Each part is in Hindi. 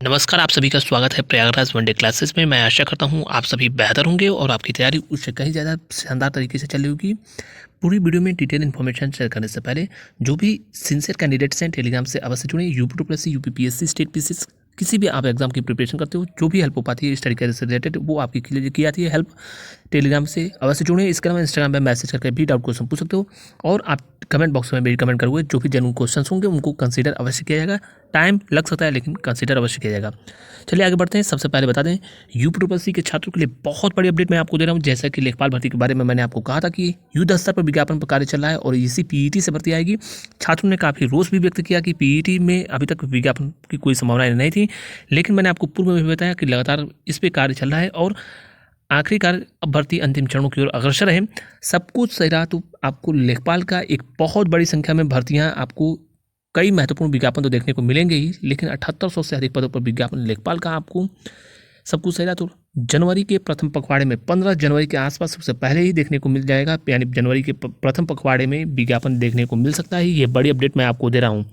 नमस्कार, आप सभी का स्वागत है प्रयागराज वनडे क्लासेस में। मैं आशा करता हूँ आप सभी बेहतर होंगे और आपकी तैयारी उससे कहीं ज़्यादा शानदार तरीके से चल रही होगी। पूरी वीडियो में डिटेल इन्फॉर्मेशन शेयर करने से पहले जो भी सिंसियर कैंडिडेट्स हैं टेलीग्राम से अवश्य जुड़ें। यूपी यूपीपीएससी स्टेट पीसीएस किसी भी आप एग्जाम की प्रिपरेशन करते हो, जो भी हेल्प हो पाती है स्टडी कैरियर से रिलेटेड वो आपकी क्लियर की जाती है हेल्प। टेलीग्राम से अवश्य जुड़ें। इसके अलावा इंस्टाग्राम पर मैसेज करके भी डाउट क्वेश्चन पूछ सकते हो और आप कमेंट बॉक्स में भी कमेंट करोगे। जो भी जेन्युइन क्वेश्चन होंगे उनको कंसीडर अवश्य किया जाएगा। टाइम लग सकता है लेकिन कंसीडर अवश्य किया जाएगा। चलिए आगे बढ़ते हैं। सबसे पहले बता दें यूपी के छात्रों के लिए बहुत बड़ी अपडेट मैं आपको दे रहा हूं। जैसा कि लेखपाल भर्ती के बारे में मैंने आपको कहा था कि युद्ध स्तर पर विज्ञापन पर कार्य चल रहा है और इसी पीईटी से भर्ती आएगी। छात्रों ने काफ़ी रोष भी व्यक्त किया कि पीईटी में अभी तक विज्ञापन की कोई संभावना नहीं थी, लेकिन मैंने आपको पूर्व में भी बताया कि लगातार इस पर कार्य चल रहा है और आखिरकार अब भर्ती अंतिम चरणों की ओर अग्रसर है। सब कुछ सही रहा तो आपको लेखपाल का एक बहुत बड़ी संख्या में भर्तियां, आपको कई महत्वपूर्ण विज्ञापन तो देखने को मिलेंगे ही, लेकिन 7800 से अधिक पदों पर विज्ञापन लेखपाल का आपको सब कुछ सही रहा तो जनवरी के प्रथम पखवाड़े में 15 जनवरी के आसपास सबसे पहले ही देखने को मिल जाएगा। यानी जनवरी के प्रथम पखवाड़े में विज्ञापन देखने को मिल सकता है। ये बड़ी अपडेट मैं आपको दे रहा हूँ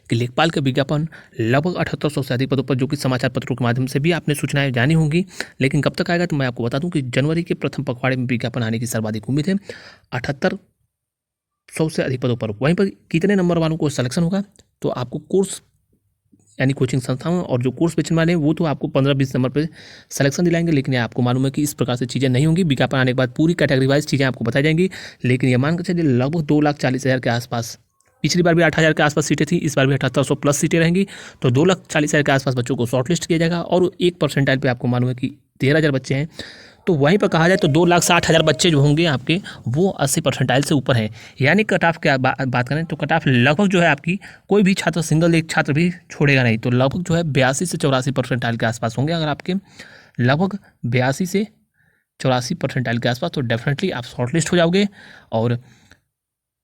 कि लेखपाल का विज्ञापन लगभग 7800 से अधिक पदों पर, जो कि समाचार पत्रों के माध्यम से भी आपने सूचनाएं जानी होंगी, लेकिन कब तक आएगा तो मैं आपको बता दूं कि जनवरी के प्रथम पखवाड़े में विज्ञापन आने की सर्वाधिक उम्मीद है 7800 से अधिक पदों पर। वहीं पर कितने नंबर वालों को सिलेक्शन होगा तो आपको कोर्स यानी कोचिंग संस्थाओं और जो कोर्स बेचने वाले हैं वो तो आपको 15-20 नंबर पर सिलेक्शन दिलाएंगे, लेकिन ये आपको मालूम है कि इस प्रकार से चीज़ें नहीं होंगी। विज्ञापन आने के बाद पूरी कैटेगरी वाइज चीज़ें आपको बताई जाएंगी, लेकिन ये मानकर चलिए लगभग 2,40,000 के आसपास। पिछली बार भी 8,000 के आसपास सीटें थी, इस बार भी 7800 प्लस सीटें रहेंगी, तो 2,40,000 के आसपास बच्चों को शॉर्टलिस्ट किया जाएगा और 1% पे आपको मालूम है कि 13,000 बच्चे हैं। तो वहीं पर कहा जाए तो 2,60,000 बच्चे जो होंगे आपके वो 80% से ऊपर हैं। यानी कट ऑफ की बात करें तो कट ऑफ लगभग जो है आपकी कोई भी छात्र सिंगल एक छात्र भी छोड़ेगा नहीं, तो लगभग जो है 82 से 84% के आसपास होंगे। अगर आपके लगभग 82 से 84% के आसपास तो डेफिनेटली आप शॉर्टलिस्ट हो जाओगे और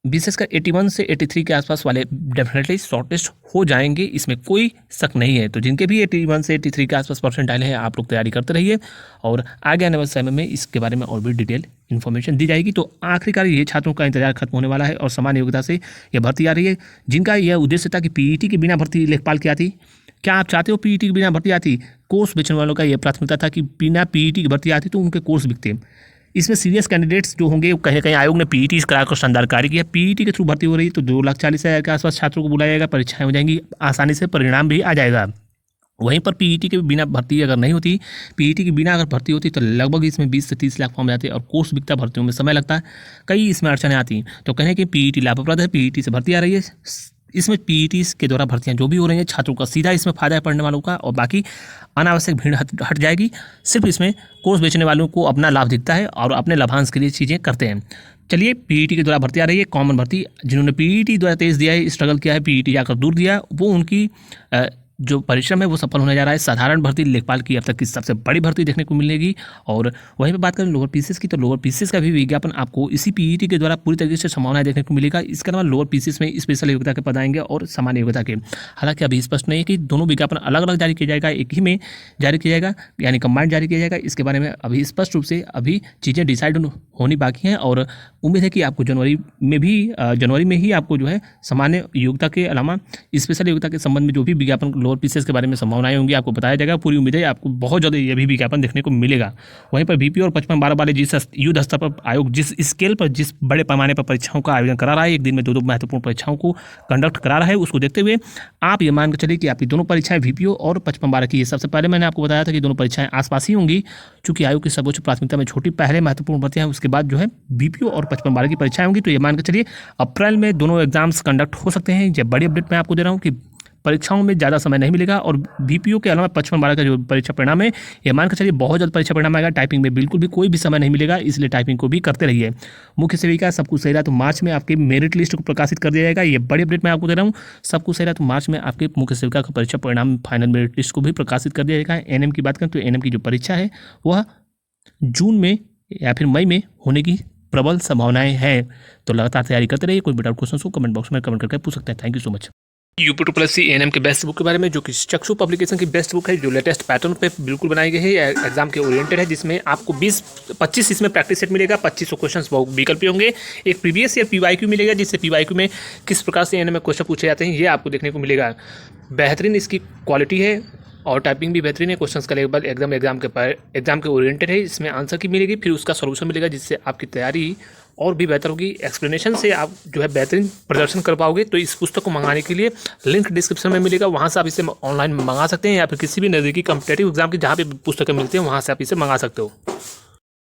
विशेषकर 81 से 83 के आसपास वाले डेफिनेटली शॉर्टलिस्ट हो जाएंगे, इसमें कोई शक नहीं है। तो जिनके भी 81 से 83 के आसपास परसेंटाइल हैं आप लोग तैयारी करते रहिए और आगे आने वाले समय में इसके बारे में और भी डिटेल इन्फॉर्मेशन दी जाएगी। तो आखिरकार ये छात्रों का इंतजार खत्म होने वाला है और समान योग्यता से ये भर्ती आ रही है, जिनका यह उद्देश्य था कि पीईटी के बिना भर्ती लेखपाल की आती। क्या आप चाहते हो पीईटी के बिना भर्ती आती? कोर्स बेचने वालों का यह प्राथमिकता था कि बिना पीईटी की भर्ती आती तो उनके कोर्स बिकते। इसमें सीरियस कैंडिडेट्स जो होंगे कहीं ना कहीं आयोग ने पीईटी कराकर शानदार कार्य किया। पीईटी के थ्रू भर्ती हो रही है तो 2,40,000 के आसपास छात्रों को बुलाया जाएगा, परीक्षाएं हो जाएंगी, आसानी से परिणाम भी आ जाएगा। वहीं पर पीईटी के बिना भर्ती अगर नहीं होती, पीईटी के बिना अगर भर्ती होती तो लगभग इसमें 20 से 30 लाख फॉर्म जाते और कोर्स बिकता, भर्तियों में समय लगता है, कई इसमें अड़चनें आती। तो कहें कि पीईटी लाभप्रद है, पीईटी से भर्ती आ रही है। इसमें पीईटी के द्वारा भर्तियां जो भी हो रही हैं छात्रों का सीधा इसमें फायदा है पढ़ने वालों का, और बाकी अनावश्यक भीड़ हट जाएगी। सिर्फ इसमें कोर्स बेचने वालों को अपना लाभ दिखता है और अपने लाभांश के लिए चीज़ें करते हैं। चलिए पीईटी के द्वारा भर्ती आ रही है, कॉमन भर्ती। जिन्होंने पीईटी द्वारा तेज दिया है, स्ट्रगल किया है, पीईटी जाकर दूर दिया, वो उनकी जो परिश्रम है वो सफल होने जा रहा है। साधारण भर्ती लेखपाल की अब तक की सबसे बड़ी भर्ती देखने को मिलेगी। और वहीं पर बात करें लोअर पीसीएस की, तो लोअर पीसीएस का भी विज्ञापन आपको इसी पीईटी के द्वारा पूरी तरीके से संभावनाएं देखने को मिलेगा। इसके अलावा लोअर पीसीएस में स्पेशल योग्यता के पद आएंगे और सामान्य योग्यता के। हालांकि अभी स्पष्ट नहीं है कि दोनों विज्ञापन अलग अलग जारी किया जाएगा, एक ही में जारी किया जाएगा, यानी कंबाइंड जारी किया जाएगा। इसके बारे में अभी स्पष्ट रूप से अभी चीज़ें डिसाइड होनी बाकी हैं और उम्मीद है कि आपको जनवरी में ही आपको जो है सामान्य योग्यता के अलावा स्पेशल योग्यता के संबंध में जो भी विज्ञापन लोअर पीसीएस के बारे में संभावनाएं होंगी आपको बताया जाएगा। पूरी उम्मीद है आपको बहुत ज़्यादा ये भी विज्ञापन देखने को मिलेगा। वहीं पर बीपीओ और 55-12 वाले जिस युद्ध स्तर पर आयोग जिस स्केल पर जिस बड़े पैमाने पर परीक्षाओं का आयोजन करा रहा है, एक दिन में 2 महत्वपूर्ण परीक्षाओं को कंडक्ट करा रहा है, उसको देखते हुए आप ये मानकर चलिए कि आपकी दोनों परीक्षाएं बीपीओ और 55-12 की, सबसे पहले मैंने आपको बताया था कि दोनों परीक्षाएं आसपास ही होंगी, चूंकि आयोग की सर्वोच्च प्राथमिकता में छोटी पहले महत्वपूर्ण भर्तियां हैं, उसके बाद जो है बीपीओ और 55-12 की परीक्षाएं होंगी। तो ये मानकर चलिए अप्रैल में दोनों एग्जाम्स कंडक्ट हो सकते हैं। ये बड़ी अपडेट मैं आपको दे रहा हूँ कि परीक्षाओं में ज़्यादा समय नहीं मिलेगा और बीपीओ के अलावा 55-12 का जो परीक्षा परिणाम है ये मानकर चलिए बहुत जल्द परीक्षा परिणाम आएगा। टाइपिंग में बिल्कुल भी कोई भी समय नहीं मिलेगा, इसलिए टाइपिंग को भी करते रहिए। मुख्य सेविका सब कुछ सही रहा तो मार्च में आपके मेरिट लिस्ट को प्रकाशित कर दिया जाएगा। ये बड़ी अपडेट मैं आपको दे रहा हूँ। सब कुछ सही रहा तो मार्च में आपके मुख्य सेविका का परीक्षा परिणाम फाइनल मेरिट लिस्ट को भी प्रकाशित कर दिया जाएगा। एनएम की बात करें तो एनएम की जो परीक्षा है वह जून में या फिर मई में होने की प्रबल संभावनाएं हैं। तो लगातार तैयारी करते रहिए। कोई भी डाउट क्वेश्चन हो कमेंट बॉक्स में कमेंट करके पूछ सकते हैं। Thank you so much. UP plus C ANM के बेस्ट बुक के बारे में, जो कि चक्षु पब्लिकेशन की बेस्ट बुक है, जो लेटेस्ट पैटर्न पे बिल्कुल बनाई गई है, एग्जाम के ओरिएंटेड है, जिसमें आपको 20-25 इसमें प्रैक्टिस सेट मिलेगा, 2500 क्वेश्चंस बहुत विकल्प होंगे, एक प्रीवियस ईयर पीवाईक्यू मिलेगा, जिससे पीवाईक्यू में किस प्रकार से एएनएम में क्वेश्चन पूछे जाते हैं ये आपको देखने को मिलेगा। बेहतरीन इसकी क्वालिटी है और टाइपिंग भी बेहतरीन है। क्वेश्चंस का लेवल एकदम एग्जाम के ओरिएंटेड है। इसमें आंसर की मिलेगी, फिर उसका सॉल्यूशन मिलेगा, जिससे आपकी तैयारी और भी बेहतर होगी। एक्सप्लेनेशन से आप जो है बेहतरीन प्रदर्शन कर पाओगे। तो इस पुस्तक को मंगाने के लिए लिंक डिस्क्रिप्शन में मिलेगा, वहाँ से आप इसे ऑनलाइन मंगा सकते हैं, या फिर किसी भी नज़दीकी कॉम्पिटेटिव एग्जाम की जहाँ पे पुस्तकें मिलती हैं वहाँ से आप इसे मंगा सकते हो।